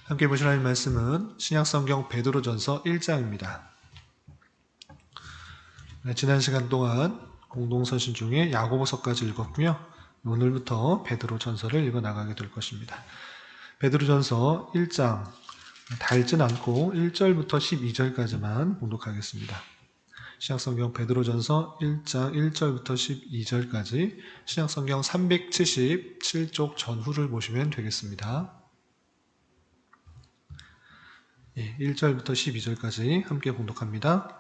함께 보실 하나님 말씀은 신약성경 베드로전서 1장입니다. 지난 시간 동안 공동서신 중에 야고보서까지 읽었고요. 오늘부터 베드로전서를 읽어나가게 될 것입니다. 베드로전서 1장 달진 않고 1절부터 12절까지만 봉독하겠습니다. 신약성경 베드로전서 1장 1절부터 12절까지 신약성경 377쪽 전후를 보시면 되겠습니다. 1절부터 12절까지 함께 봉독합니다.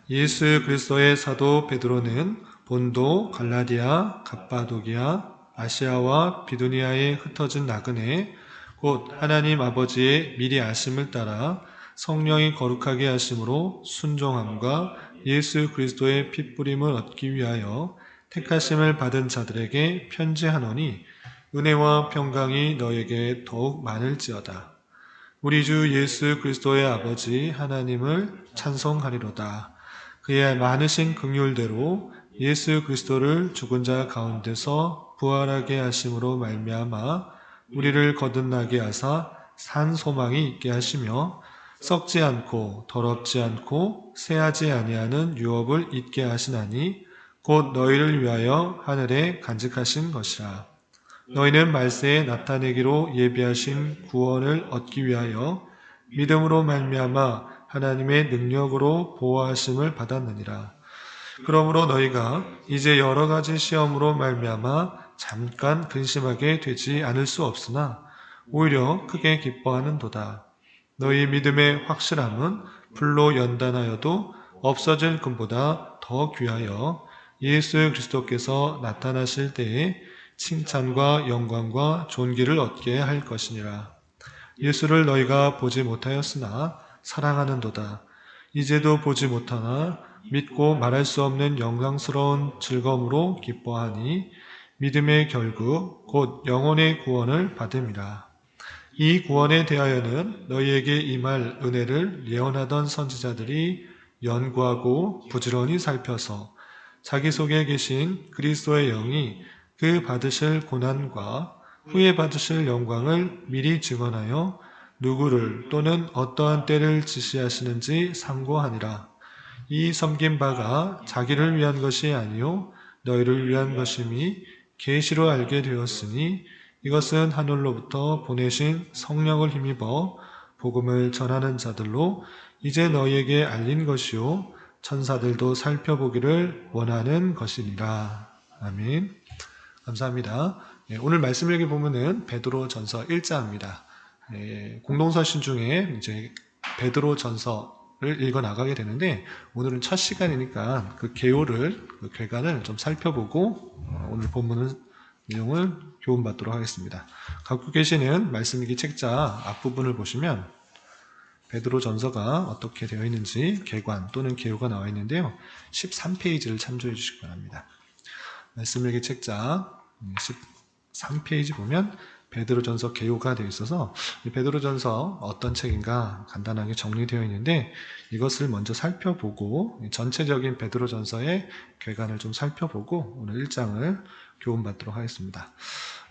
예수 그리스도의 사도 베드로는 본도, 갈라디아, 갑바도기아, 아시아와 비두니아에 흩어진 나그네 곧 하나님 아버지의 미리 아심을 따라 성령이 거룩하게 하심으로 순종함과 예수 그리스도의 핏부림을 얻기 위하여 택하심을 받은 자들에게 편지하노니 은혜와 평강이 너에게 더욱 많을지어다. 우리 주 예수 그리스도의 아버지 하나님을 찬송하리로다. 그의 많으신 긍휼대로 예수 그리스도를 죽은 자 가운데서 부활하게 하심으로 말미암아 우리를 거듭나게 하사 산 소망이 있게 하시며 썩지 않고 더럽지 않고 새하지 아니하는 유업을 잊게 하시나니 곧 너희를 위하여 하늘에 간직하신 것이라. 너희는 말세에 나타내기로 예비하신 구원을 얻기 위하여 믿음으로 말미암아 하나님의 능력으로 보호하심을 받았느니라. 그러므로 너희가 이제 여러 가지 시험으로 말미암아 잠깐 근심하게 되지 않을 수 없으나 오히려 크게 기뻐하는도다. 너희 믿음의 확실함은 불로 연단하여도 없어질 금보다 더 귀하여 예수 그리스도께서 나타나실 때에 칭찬과 영광과 존귀를 얻게 할 것이니라. 예수를 너희가 보지 못하였으나 사랑하는도다. 이제도 보지 못하나 믿고 말할 수 없는 영광스러운 즐거움으로 기뻐하니 믿음의 결국 곧 영혼의 구원을 받음이라. 이 구원에 대하여는 너희에게 임할 은혜를 예언하던 선지자들이 연구하고 부지런히 살펴서 자기 속에 계신 그리스도의 영이 그 받으실 고난과 후에 받으실 영광을 미리 증언하여 누구를 또는 어떠한 때를 지시하시는지 상고하니라. 이 섬긴 바가 자기를 위한 것이 아니요 너희를 위한 것임이 계시로 알게 되었으니 이것은 하늘로부터 보내신 성령을 힘입어 복음을 전하는 자들로 이제 너희에게 알린 것이요 천사들도 살펴보기를 원하는 것이니라. 아멘. 감사합니다. 오늘 말씀 여기 보면은 베드로전서 1장입니다. 공동서신 중에 이제 베드로전서를 읽어 나가게 되는데 오늘은 첫 시간이니까 그 개요를 그 결과를 좀 살펴보고 오늘 본문 내용을 교훈받도록 하겠습니다. 갖고 계시는 말씀일기 책자 앞부분을 보시면 베드로전서가 어떻게 되어 있는지 개관 또는 개요가 나와 있는데요. 13페이지를 참조해 주시기 바랍니다. 말씀일기 책자 13페이지 보면 베드로전서 개요가 되어 있어서 이 베드로전서 어떤 책인가 간단하게 정리되어 있는데 이것을 먼저 살펴보고 전체적인 베드로전서의 궤관을 좀 살펴보고 오늘 1장을 교훈받도록 하겠습니다.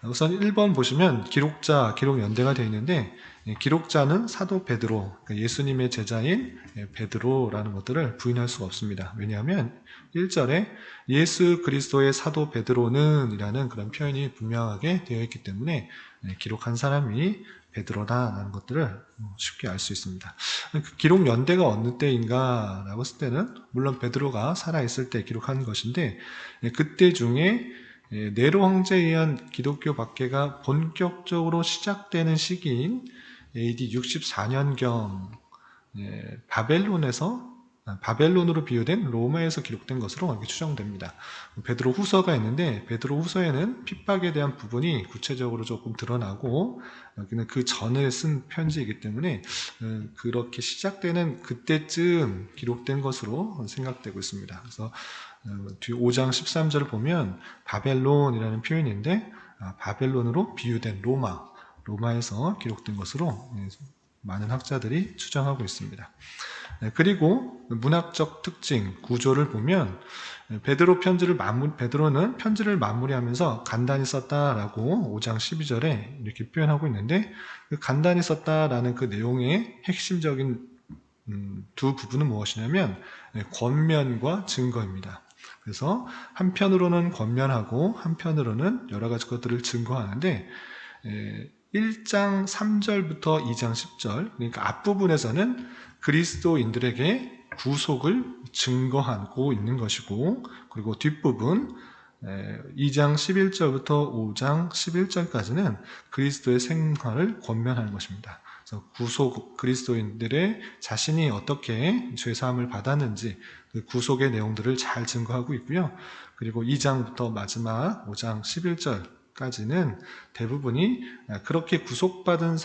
우선 1번 보시면 기록자, 기록 연대가 되어 있는데 기록자는 사도 베드로, 그러니까 예수님의 제자인 베드로라는 것들을 부인할 수가 없습니다. 왜냐하면 1절에 예수 그리스도의 사도 베드로는 이라는 그런 표현이 분명하게 되어 있기 때문에 기록한 사람이 베드로다라는 것들을 쉽게 알 수 있습니다. 그 기록 연대가 어느 때인가 라고 했을 때는 물론 베드로가 살아있을 때 기록한 것인데 그때 중에 네로 황제에 의한 기독교 박해가 본격적으로 시작되는 시기인 AD 64년경 바벨론으로 비유된 로마에서 기록된 것으로 이렇게 추정됩니다. 베드로 후서가 있는데 베드로 후서에는 핍박에 대한 부분이 구체적으로 조금 드러나고 여기는 그 전에 쓴 편지이기 때문에 그렇게 시작되는 그때쯤 기록된 것으로 생각되고 있습니다. 그래서 뒤 5장 13절을 보면 바벨론이라는 표현인데 바벨론으로 비유된 로마에서 기록된 것으로 많은 학자들이 추정하고 있습니다. 그리고 문학적 특징, 구조를 보면 베드로는 편지를 마무리하면서 간단히 썼다라고 5장 12절에 이렇게 표현하고 있는데, 그 간단히 썼다라는 그 내용의 핵심적인 두 부분은 무엇이냐면 권면과 증거입니다. 그래서 한편으로는 권면하고 한편으로는 여러 가지 것들을 증거하는데, 1장 3절부터 2장 10절, 그러니까 앞부분에서는 그리스도인들에게 구속을 증거하고 있는 것이고, 그리고 뒷부분 2장 11절부터 5장 11절까지는 그리스도의 생활을 권면하는 것입니다. 그래서 그리스도인들의 자신이 어떻게 죄사함을 받았는지 그 구속의 내용들을 잘 증거하고 있고요. 그리고 2장부터 마지막 5장 11절까지는 대부분이 그렇게 구속받은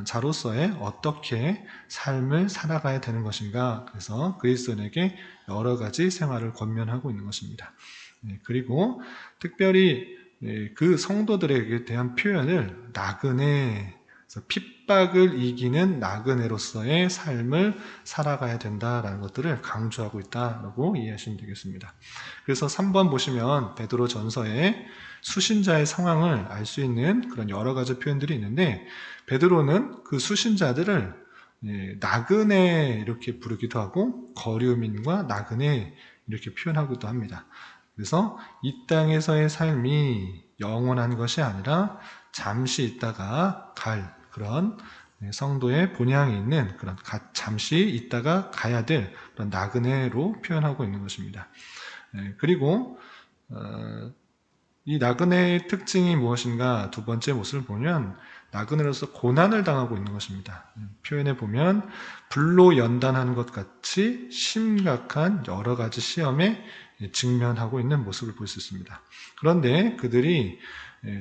자로서의 어떻게 삶을 살아가야 되는 것인가, 그래서 그리스도인에게 여러 가지 생활을 권면하고 있는 것입니다. 그리고 특별히 그 성도들에게 대한 표현을 나그네, 핍박을 이기는 나그네로서의 삶을 살아가야 된다라는 것들을 강조하고 있다라고 이해하시면 되겠습니다. 그래서 3번 보시면 베드로 전서에 수신자의 상황을 알 수 있는 그런 여러 가지 표현들이 있는데, 베드로는 그 수신자들을 나그네 이렇게 부르기도 하고 거류민과 나그네 이렇게 표현하기도 합니다. 그래서 이 땅에서의 삶이 영원한 것이 아니라 잠시 있다가 갈 그런 성도의 본향이 있는 그런 잠시 있다가 가야 될 그런 나그네로 표현하고 있는 것입니다. 그리고 이 나그네의 특징이 무엇인가, 두 번째 모습을 보면 나그네로서 고난을 당하고 있는 것입니다. 표현에 보면 불로 연단하는 것 같이 심각한 여러 가지 시험에 직면하고 있는 모습을 볼 수 있습니다. 그런데 그들이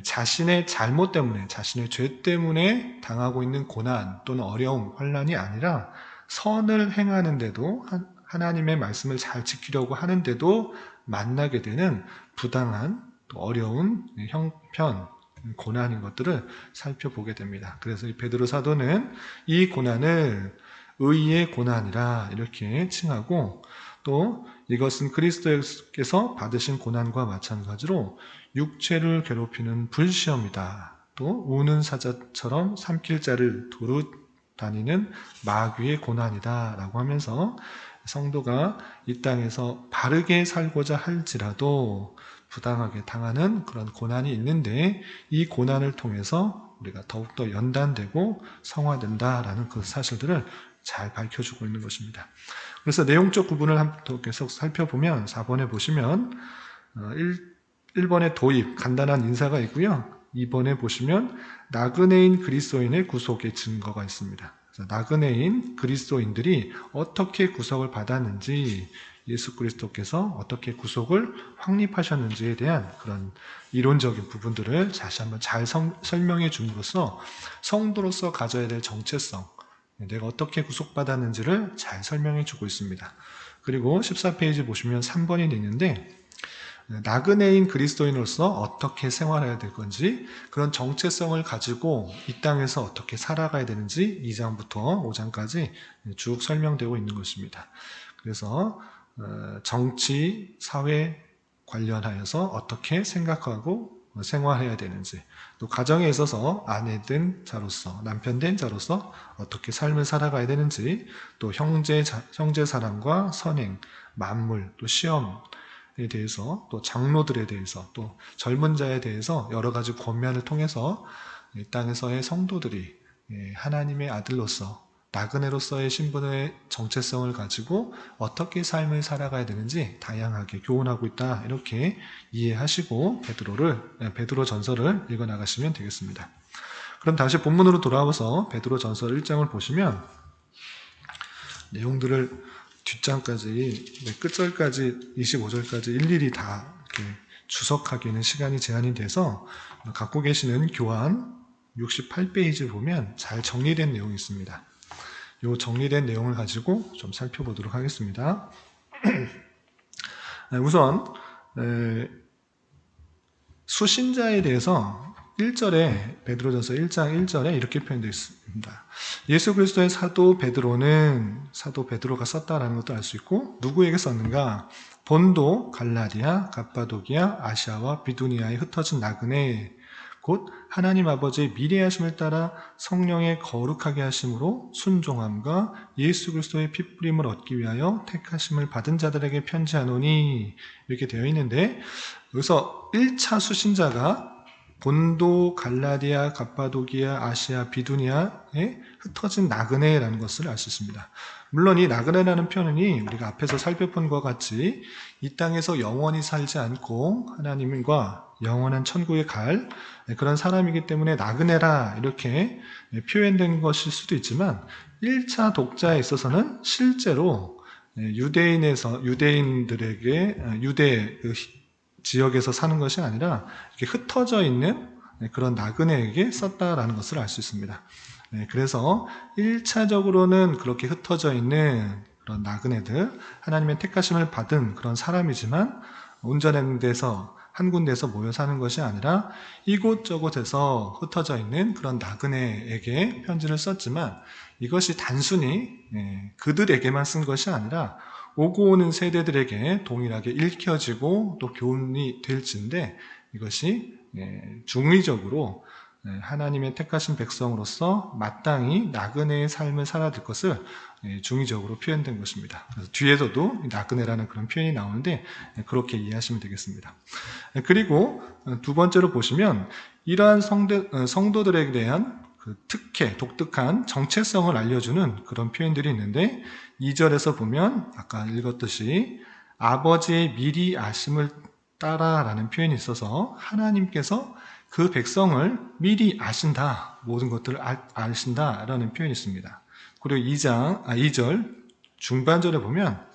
자신의 잘못 때문에, 자신의 죄 때문에 당하고 있는 고난 또는 어려움, 환난이 아니라 선을 행하는데도, 하나님의 말씀을 잘 지키려고 하는데도 만나게 되는 부당한 어려운 형편, 고난인 것들을 살펴보게 됩니다. 그래서 이 베드로 사도는 이 고난을 의의 고난이라 이렇게 칭하고, 또 이것은 그리스도께서 받으신 고난과 마찬가지로 육체를 괴롭히는 불시험이다. 또 우는 사자처럼 삼킬자를 두루 다니는 마귀의 고난이다 라고 하면서, 성도가 이 땅에서 바르게 살고자 할지라도 부당하게 당하는 그런 고난이 있는데, 이 고난을 통해서 우리가 더욱더 연단되고 성화된다라는 그 사실들을 잘 밝혀주고 있는 것입니다. 그래서 내용적 구분을 계속 살펴보면 4번에 보시면 1번에 도입, 간단한 인사가 있고요. 2번에 보시면 나그네인 그리스도인의 구속의 증거가 있습니다. 그래서 나그네인 그리스도인들이 어떻게 구속을 받았는지, 예수 그리스도께서 어떻게 구속을 확립하셨는지에 대한 그런 이론적인 부분들을 다시 한번 잘 설명해 줌으로써 성도로서 가져야 될 정체성, 내가 어떻게 구속받았는지를 잘 설명해 주고 있습니다. 그리고 14페이지 보시면 3번이 있는데, 나그네인 그리스도인으로서 어떻게 생활해야 될 건지, 그런 정체성을 가지고 이 땅에서 어떻게 살아가야 되는지 2장부터 5장까지 쭉 설명되고 있는 것입니다. 그래서 정치, 사회 관련하여서 어떻게 생각하고 생활해야 되는지, 또 가정에 있어서 아내 된 자로서, 남편 된 자로서 어떻게 삶을 살아가야 되는지, 또 형제 사랑과 선행, 만물, 또 시험에 대해서, 또 장로들에 대해서, 또 젊은 자에 대해서 여러 가지 권면을 통해서 이 땅에서의 성도들이 하나님의 아들로서, 나그네로서의 신분의 정체성을 가지고 어떻게 삶을 살아가야 되는지 다양하게 교훈하고 있다, 이렇게 이해하시고 베드로 전서를 읽어 나가시면 되겠습니다. 그럼 다시 본문으로 돌아와서 베드로 전서 1장을 보시면 내용들을 뒷장까지, 끝절까지 25절까지 일일이 다 이렇게 주석하기는 시간이 제한이 돼서, 갖고 계시는 교환 68페이지를 보면 잘 정리된 내용이 있습니다. 이 정리된 내용을 가지고 좀 살펴보도록 하겠습니다. 우선 수신자에 대해서 1절에 베드로전서 1장 1절에 이렇게 표현되어 있습니다. 예수 그리스도의 사도 베드로는 사도 베드로가 썼다라는 것도 알 수 있고 누구에게 썼는가? 본도, 갈라디아, 갑바도기아, 아시아와 비두니아에 흩어진 나그네 곧 하나님 아버지의 미래하심을 따라 성령의 거룩하게 하심으로 순종함과 예수 그리스도의 피뿌림을 얻기 위하여 택하심을 받은 자들에게 편지하노니 이렇게 되어 있는데 여기서 1차 수신자가 본도, 갈라디아, 갑바도기아, 아시아, 비두니아에 흩어진 나그네라는 것을 알 수 있습니다. 물론 이 나그네라는 표현이 우리가 앞에서 살펴본 것과 같이 이 땅에서 영원히 살지 않고 하나님과 영원한 천국에 갈 그런 사람이기 때문에 나그네라 이렇게 표현된 것일 수도 있지만 1차 독자에 있어서는 실제로 유대인들에게 유대 지역에서 사는 것이 아니라 이렇게 흩어져 있는 그런 나그네에게 썼다라는 것을 알 수 있습니다. 그래서 1차적으로는 그렇게 흩어져 있는 그런 나그네들, 하나님의 택하심을 받은 그런 사람이지만 온전한 데서 한 군데에서 모여 사는 것이 아니라 이곳저곳에서 흩어져 있는 그런 나그네에게 편지를 썼지만 이것이 단순히 그들에게만 쓴 것이 아니라 오고 오는 세대들에게 동일하게 읽혀지고 또 교훈이 될진데 이것이 중의적으로 하나님의 택하신 백성으로서 마땅히 나그네의 삶을 살아야 될 것을 중의적으로 표현된 것입니다. 그래서 뒤에서도 나그네라는 그런 표현이 나오는데 그렇게 이해하시면 되겠습니다. 그리고 두 번째로 보시면 이러한 성도들에 대한 그 특혜, 독특한 정체성을 알려주는 그런 표현들이 있는데 2절에서 보면 아까 읽었듯이 아버지의 미리 아심을 따라라는 표현이 있어서 하나님께서 그 백성을 미리 아신다. 모든 것들을 아신다라는 표현이 있습니다. 그리고 2절 중반절에 보면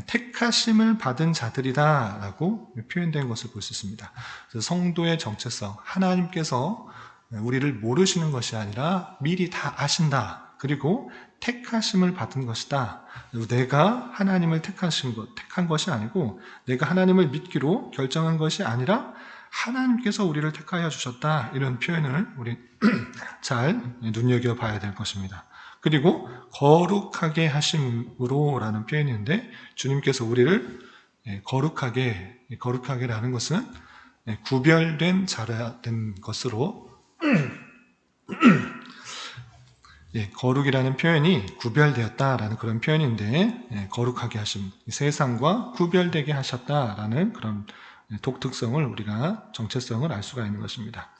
택하심을 받은 자들이다 라고 표현된 것을 볼 수 있습니다. 그래서 성도의 정체성, 하나님께서 우리를 모르시는 것이 아니라 미리 다 아신다. 그리고 택하심을 받은 것이다. 내가 하나님을 택한 것이 아니고 내가 하나님을 믿기로 결정한 것이 아니라 하나님께서 우리를 택하여 주셨다. 이런 표현을 우리 잘 눈여겨봐야 될 것입니다. 그리고 거룩하게 하심으로 라는 표현이 있는데 주님께서 우리를 거룩하게라는 것은 구별된 자라된 것으로 거룩이라는 표현이 구별되었다라는 그런 표현인데 거룩하게 하심, 세상과 구별되게 하셨다라는 그런 독특성을 우리가 정체성을 알 수가 있는 것입니다.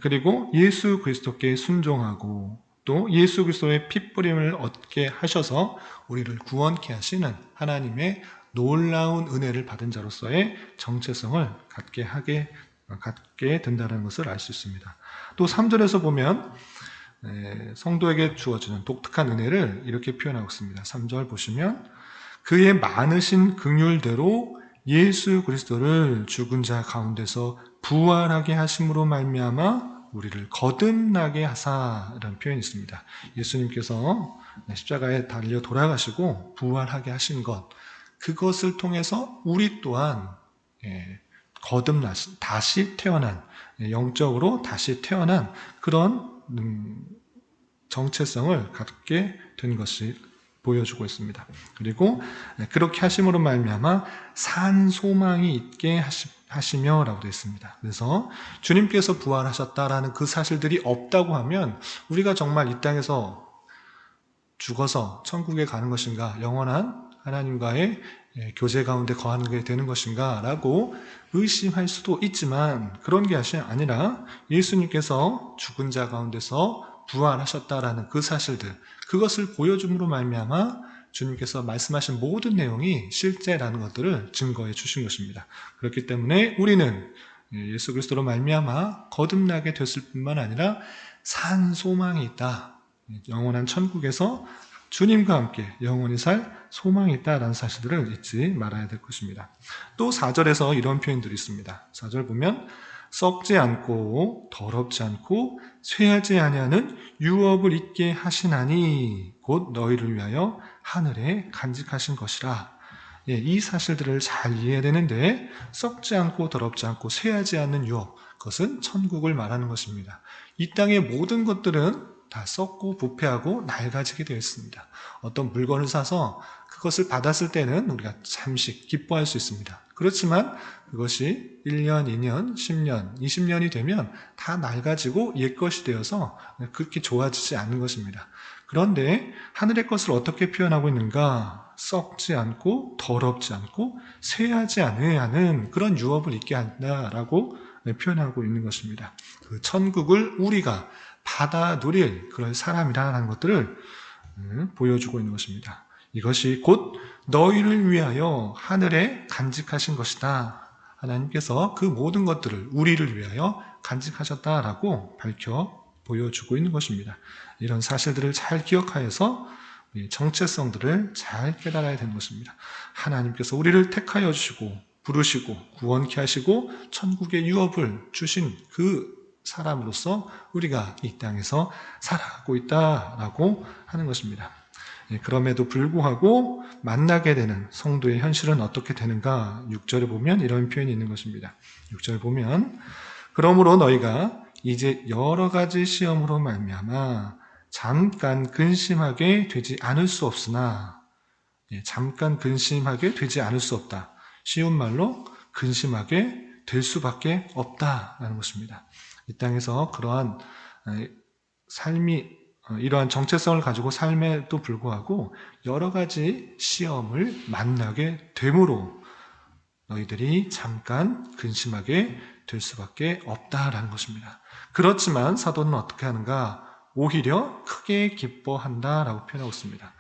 그리고 예수 그리스도께 순종하고 또 예수 그리스도의 핏부림을 얻게 하셔서 우리를 구원케 하시는 하나님의 놀라운 은혜를 받은 자로서의 정체성을 갖게 된다는 것을 알 수 있습니다. 또 3절에서 보면 성도에게 주어지는 독특한 은혜를 이렇게 표현하고 있습니다. 3절 보시면 그의 많으신 긍휼대로 예수 그리스도를 죽은 자 가운데서 부활하게 하심으로 말미암아 우리를 거듭나게 하사라는 표현이 있습니다. 예수님께서 십자가에 달려 돌아가시고 부활하게 하신 것, 그것을 통해서 우리 또한 다시 태어난, 영적으로 다시 태어난 그런 정체성을 갖게 된 것이 보여주고 있습니다. 그리고 그렇게 하심으로 말미암아 산 소망이 있게 하시며라고 되어 있습니다. 그래서 주님께서 부활하셨다라는 그 사실들이 없다고 하면 우리가 정말 이 땅에서 죽어서 천국에 가는 것인가, 영원한 하나님과의 교제 가운데 거하는 게 되는 것인가 라고 의심할 수도 있지만 그런 게 아니라 예수님께서 죽은 자 가운데서 부활하셨다라는 그 사실들, 그것을 보여줌으로 말미암아 주님께서 말씀하신 모든 내용이 실제라는 것들을 증거해 주신 것입니다. 그렇기 때문에 우리는 예수 그리스도로 말미암아 거듭나게 됐을 뿐만 아니라 산 소망이 있다. 영원한 천국에서 주님과 함께 영원히 살 소망이 있다라는 사실들을 잊지 말아야 될 것입니다. 또 4절에서 이런 표현들이 있습니다. 4절 보면 썩지 않고 더럽지 않고 쇠하지 아니하는 유업을 있게 하시나니 곧 너희를 위하여 하늘에 간직하신 것이라. 이 사실들을 잘 이해해야 되는데 썩지 않고 더럽지 않고 쇠하지 않는 유업, 그것은 천국을 말하는 것입니다. 이 땅의 모든 것들은 다 썩고 부패하고 낡아지게 되어 있습니다. 어떤 물건을 사서 그것을 받았을 때는 우리가 잠시 기뻐할 수 있습니다. 그렇지만 그것이 1년, 2년, 10년, 20년이 되면 다 낡아지고 옛것이 되어서 그렇게 좋아지지 않는 것입니다. 그런데 하늘의 것을 어떻게 표현하고 있는가? 썩지 않고 더럽지 않고 쇠하지 않는 그런 유업을 있게 한다라고 표현하고 있는 것입니다. 그 천국을 우리가 받아 누릴 그런 사람이라는 것들을 보여주고 있는 것입니다. 이것이 곧 너희를 위하여 하늘에 간직하신 것이다. 하나님께서 그 모든 것들을 우리를 위하여 간직하셨다라고 밝혀 보여주고 있는 것입니다. 이런 사실들을 잘 기억하여서 정체성들을 잘 깨달아야 되는 것입니다. 하나님께서 우리를 택하여 주시고 부르시고 구원케 하시고 천국의 유업을 주신 그 사람으로서 우리가 이 땅에서 살아가고 있다라고 하는 것입니다. 그럼에도 불구하고 만나게 되는 성도의 현실은 어떻게 되는가? 6절에 보면 이런 표현이 있는 것입니다. 6절에 보면 그러므로 너희가 이제 여러 가지 시험으로 말미암아 잠깐 근심하게 되지 않을 수 없으나, 잠깐 근심하게 되지 않을 수 없다. 쉬운 말로 근심하게 될 수밖에 없다라는 것입니다. 이 땅에서 그러한 삶이 이러한 정체성을 가지고 삶에도 불구하고 여러 가지 시험을 만나게 되므로 너희들이 잠깐 근심하게 될 수밖에 없다라는 것입니다. 그렇지만 사도는 어떻게 하는가? 오히려 크게 기뻐한다라고 표현하고 있습니다.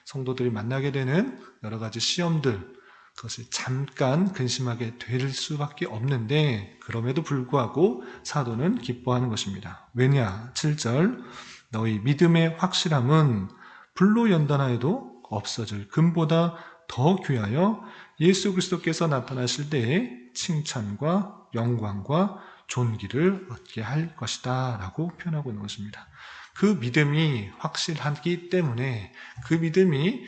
성도들이 만나게 되는 여러 가지 시험들, 그것이 잠깐 근심하게 될 수밖에 없는데 그럼에도 불구하고 사도는 기뻐하는 것입니다. 왜냐? 7절 너희 믿음의 확실함은 불로 연단하여도 없어질 금보다 더 귀하여 예수 그리스도께서 나타나실 때에 칭찬과 영광과 존귀를 얻게 할 것이다 라고 표현하고 있는 것입니다. 그 믿음이 확실하기 때문에 그 믿음이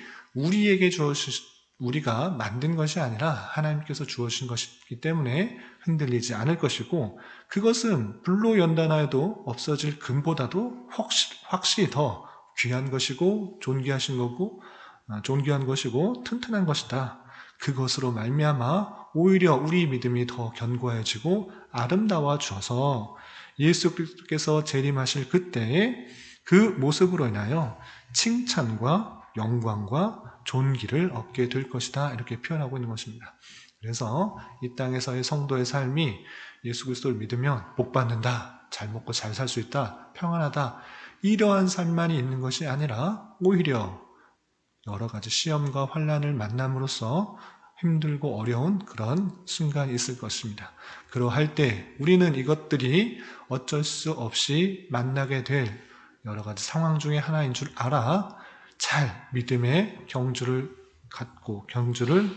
우리가 만든 것이 아니라 하나님께서 주어진 것이기 때문에 흔들리지 않을 것이고 그것은 불로 연단하여도 없어질 금보다도 확실히 더 귀한 것이고 존귀한 것이고 튼튼한 것이다. 그것으로 말미암아 오히려 우리 믿음이 더 견고해지고 아름다워져서 예수께서 재림하실 그때에 그 모습으로 인하여 칭찬과 영광과 존귀를 얻게 될 것이다. 이렇게 표현하고 있는 것입니다. 그래서 이 땅에서의 성도의 삶이 예수 그리스도를 믿으면 복 받는다, 잘 먹고 잘 살 수 있다, 평안하다, 이러한 삶만이 있는 것이 아니라 오히려 여러 가지 시험과 환난을 만남으로써 힘들고 어려운 그런 순간이 있을 것입니다. 그러할 때 우리는 이것들이 어쩔 수 없이 만나게 될 여러 가지 상황 중에 하나인 줄 알아 잘 믿음의 경주를 갖고 경주를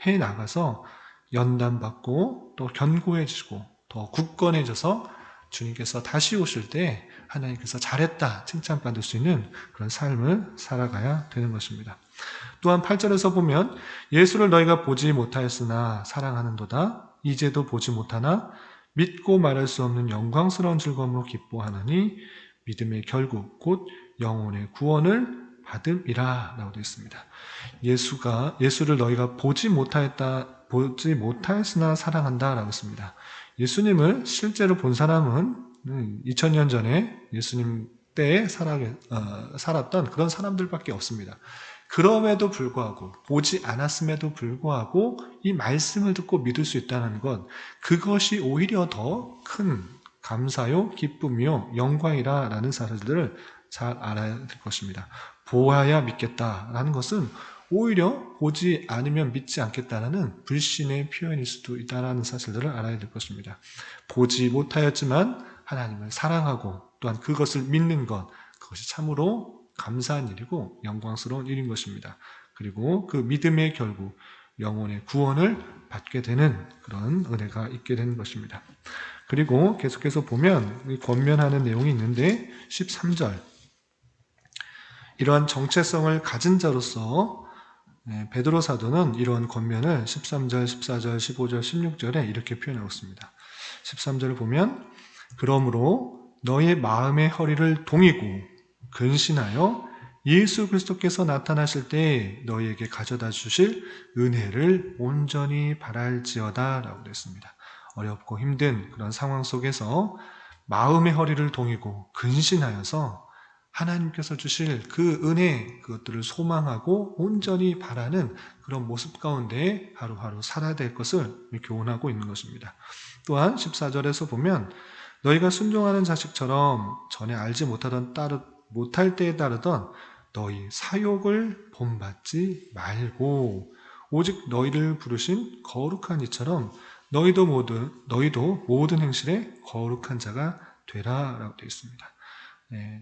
해 나가서 연단받고 또 견고해지고 더 굳건해져서 주님께서 다시 오실 때 하나님께서 잘했다 칭찬받을 수 있는 그런 삶을 살아가야 되는 것입니다. 또한 8절에서 보면 예수를 너희가 보지 못하였으나 사랑하는도다 이제도 보지 못하나 믿고 말할 수 없는 영광스러운 즐거움으로 기뻐하느니 믿음의 결국 곧 영혼의 구원을 받음이라 라고 되어 있습니다. 예수를 너희가 보지 못하였으나 사랑한다 라고 했습니다. 예수님을 실제로 본 사람은 2000년 전에 예수님 때에 살았던 그런 사람들밖에 없습니다. 그럼에도 불구하고 보지 않았음에도 불구하고 이 말씀을 듣고 믿을 수 있다는 것, 그것이 오히려 더 큰 감사요 기쁨이요 영광이라는 사실들을 잘 알아야 될 것입니다. 보아야 믿겠다라는 것은 오히려 보지 않으면 믿지 않겠다라는 불신의 표현일 수도 있다는 사실들을 알아야 될 것입니다. 보지 못하였지만 하나님을 사랑하고 또한 그것을 믿는 것, 그것이 참으로 감사한 일이고 영광스러운 일인 것입니다. 그리고 그 믿음의 결국 영혼의 구원을 받게 되는 그런 은혜가 있게 되는 것입니다. 그리고 계속해서 보면 권면하는 내용이 있는데 13절 이러한 정체성을 가진 자로서 베드로 사도는 이런 권면을 13절, 14절, 15절, 16절에 이렇게 표현하고 있습니다. 13절을 보면 그러므로 너의 마음의 허리를 동이고 근신하여 예수 그리스도께서 나타나실 때 너희에게 가져다 주실 은혜를 온전히 바랄지어다 라고 그랬습니다. 어렵고 힘든 그런 상황 속에서 마음의 허리를 동이고 근신하여서 하나님께서 주실 그 은혜, 그것들을 소망하고 온전히 바라는 그런 모습 가운데 하루하루 살아야 될 것을 교훈하고 있는 것입니다. 또한 14절에서 보면 너희가 순종하는 자식처럼 전에 알지 못할 때에 따르던 너희 사욕을 본받지 말고 오직 너희를 부르신 거룩한 이처럼 너희도 모든 행실에 거룩한 자가 되라라고 되어 있습니다.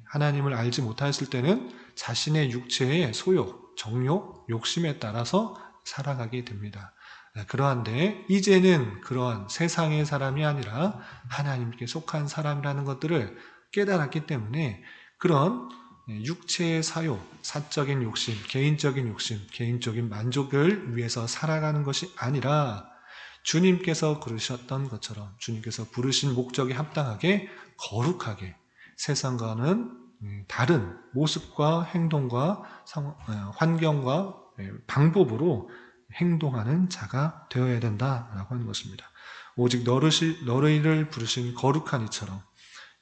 하나님을 알지 못했을 때는 자신의 육체의 소욕, 정욕, 욕심에 따라서 살아가게 됩니다. 그러한데 이제는 그러한 세상의 사람이 아니라 하나님께 속한 사람이라는 것들을 깨달았기 때문에 그런 육체의 사욕, 사적인 욕심, 개인적인 만족을 위해서 살아가는 것이 아니라 주님께서 그러셨던 것처럼 주님께서 부르신 목적에 합당하게 거룩하게 세상과는 다른 모습과 행동과 환경과 방법으로 행동하는 자가 되어야 된다라고 하는 것입니다. 오직 너희를 부르신 거룩한 이처럼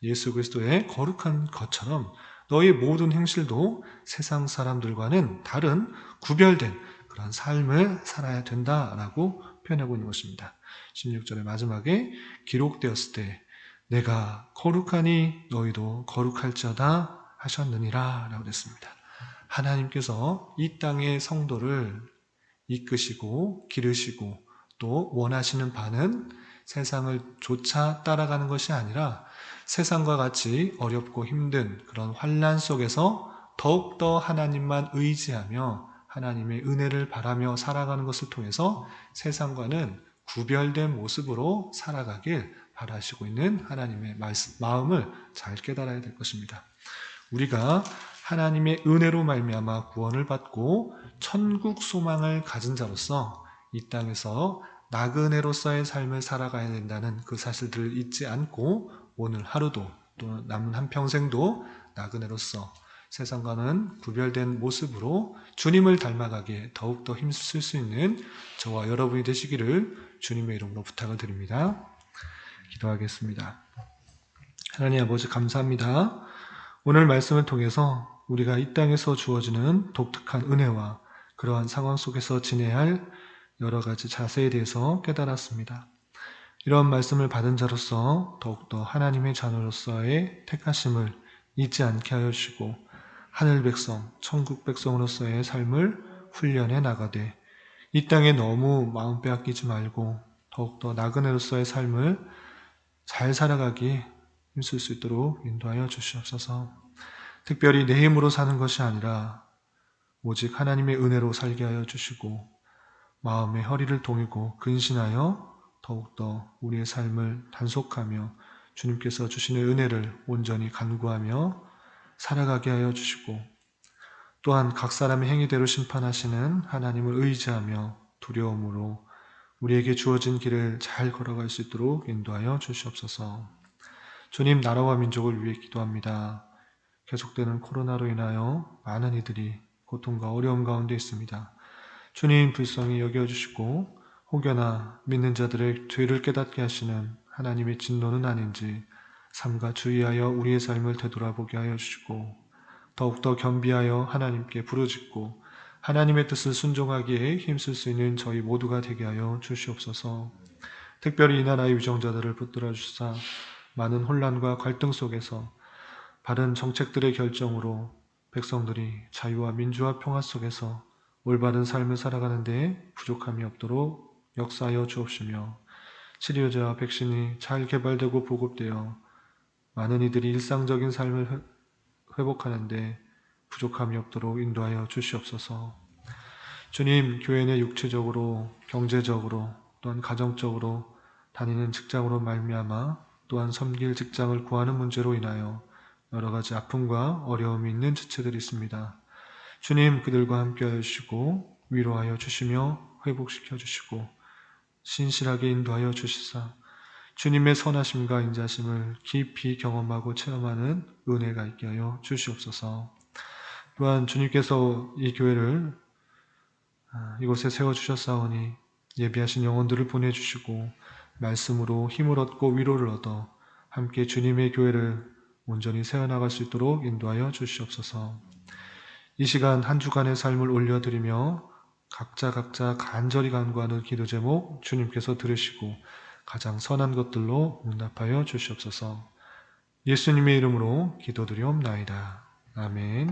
예수 그리스도의 거룩한 것처럼 너희 모든 행실도 세상 사람들과는 다른 구별된 그런 삶을 살아야 된다라고 표현하고 있는 것입니다. 16절의 마지막에 기록되었을 때 내가 거룩하니 너희도 거룩할지어다 하셨느니라 라고 했습니다. 하나님께서 이 땅의 성도를 이끄시고 기르시고 또 원하시는 바는 세상을 조차 따라가는 것이 아니라 세상과 같이 어렵고 힘든 그런 환난 속에서 더욱더 하나님만 의지하며 하나님의 은혜를 바라며 살아가는 것을 통해서 세상과는 구별된 모습으로 살아가길 바라시고 있는 하나님의 마음을 잘 깨달아야 될 것입니다. 우리가 하나님의 은혜로 말미암아 구원을 받고 천국 소망을 가진 자로서 이 땅에서 나그네로서의 삶을 살아가야 된다는 그 사실들을 잊지 않고 오늘 하루도 또 남은 한평생도 나그네로서 세상과는 구별된 모습으로 주님을 닮아가기에 더욱더 힘쓸 수 있는 저와 여러분이 되시기를 주님의 이름으로 부탁을 드립니다. 기도하겠습니다. 하나님 아버지 감사합니다. 오늘 말씀을 통해서 우리가 이 땅에서 주어지는 독특한 은혜와 그러한 상황 속에서 지내야 할 여러 가지 자세에 대해서 깨달았습니다. 이런 말씀을 받은 자로서 더욱더 하나님의 자녀로서의 택하심을 잊지 않게 하여 주시고 하늘 백성, 천국 백성으로서의 삶을 훈련해 나가되 이 땅에 너무 마음 빼앗기지 말고 더욱더 나그네로서의 삶을 잘 살아가기 힘쓸 수 있도록 인도하여 주시옵소서. 특별히 내 힘으로 사는 것이 아니라 오직 하나님의 은혜로 살게 하여 주시고 마음의 허리를 동이고 근신하여 더욱더 우리의 삶을 단속하며 주님께서 주시는 은혜를 온전히 간구하며 살아가게 하여 주시고 또한 각 사람의 행위대로 심판하시는 하나님을 의지하며 두려움으로 우리에게 주어진 길을 잘 걸어갈 수 있도록 인도하여 주시옵소서. 주님 나라와 민족을 위해 기도합니다. 계속되는 코로나로 인하여 많은 이들이 고통과 어려움 가운데 있습니다. 주님 불쌍히 여겨주시고 혹여나 믿는 자들의 죄를 깨닫게 하시는 하나님의 진노는 아닌지 삼가 주의하여 우리의 삶을 되돌아보게 하여 주시고 더욱더 겸비하여 하나님께 부르짖고 하나님의 뜻을 순종하기에 힘쓸 수 있는 저희 모두가 되게 하여 주시옵소서. 특별히 이 나라의 위정자들을 붙들어 주사 많은 혼란과 갈등 속에서 바른 정책들의 결정으로 백성들이 자유와 민주화 평화 속에서 올바른 삶을 살아가는 데 부족함이 없도록 역사하여 주옵시며 치료제와 백신이 잘 개발되고 보급되어 많은 이들이 일상적인 삶을 회복하는 데 부족함이 없도록 인도하여 주시옵소서. 주님, 교회 내 육체적으로, 경제적으로, 또한 가정적으로 다니는 직장으로 말미암아 또한 섬길 직장을 구하는 문제로 인하여 여러 가지 아픔과 어려움이 있는 지체들이 있습니다. 주님, 그들과 함께 하시고 위로하여 주시며 회복시켜 주시고 신실하게 인도하여 주시사 주님의 선하심과 인자심을 깊이 경험하고 체험하는 은혜가 있게 하여 주시옵소서. 또한 주님께서 이 교회를 이곳에 세워주셨사오니 예비하신 영혼들을 보내주시고 말씀으로 힘을 얻고 위로를 얻어 함께 주님의 교회를 온전히 세워나갈 수 있도록 인도하여 주시옵소서. 이 시간 한 주간의 삶을 올려드리며 각자 간절히 간구하는 기도 제목 주님께서 들으시고 가장 선한 것들로 응답하여 주시옵소서. 예수님의 이름으로 기도드리옵나이다. 아멘.